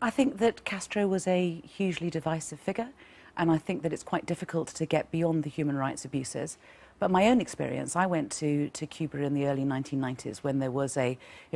I think that Castro was a hugely divisive figure, and I think that it's quite difficult to get beyond the human rights abuses. But my own experience, I went to Cuba in the early 1990s when there was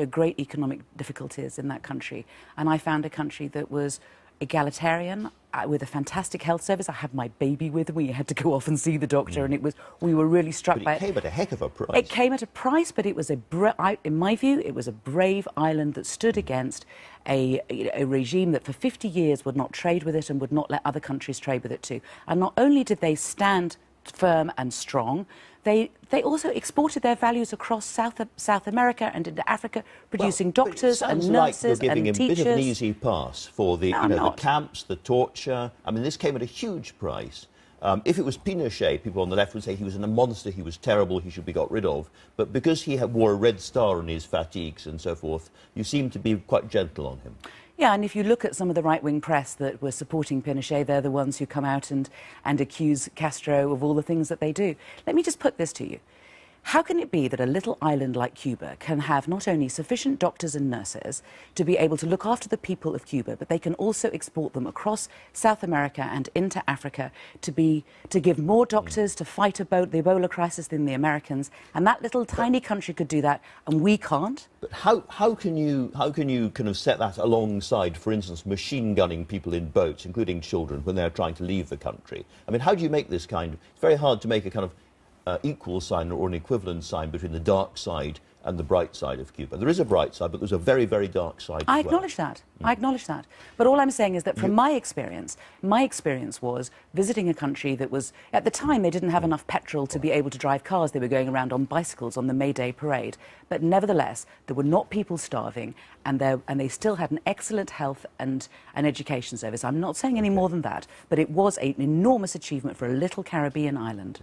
great economic difficulties in that country. And I found a country that was egalitarian, with a fantastic health service. I had my baby with me. I had to go off and see the doctor, and we were really struck by it. But it came at a heck of a price. It came at a price, but it was in my view, it was a brave island that stood against a regime that for 50 years would not trade with it and would not let other countries trade with it too. And not only did they stand firm and strong, they also exported their values across South America and into Africa, producing doctors and nurses like you're giving and him teachers. a bit of an easy pass for the, No, the camps, the torture. I mean, this came at a huge price. If it was Pinochet, people on the left would say he was a monster, he was terrible, he should be got rid of. But because he wore a red star on his fatigues and so forth, you seem to be quite gentle on him. Yeah, and if you look at some of the right-wing press that were supporting Pinochet, they're the ones who come out and accuse Castro of all the things that they do. Let me just put this to you. How can it be that a little island like Cuba can have not only sufficient doctors and nurses to be able to look after the people of Cuba, but they can also export them across South America and into Africa to give more doctors to fight the Ebola crisis than the Americans? And that little tiny country could do that, and we can't. But how can you kind of set that alongside, for instance, machine gunning people in boats, including children, when they're trying to leave the country? I mean, how do you make this kind of... It's very hard to make a kind of equal sign or an equivalent sign between the dark side and the bright side of Cuba. There is a bright side, but there's a very, very dark side as well. I acknowledge that. I acknowledge that. But all I'm saying is that from my experience was visiting a country that was, at the time, they didn't have enough petrol to be able to drive cars. They were going around on bicycles on the May Day parade. But nevertheless, there were not people starving, and they still had an excellent health and an education service. I'm not saying any more than that, but it was an enormous achievement for a little Caribbean island.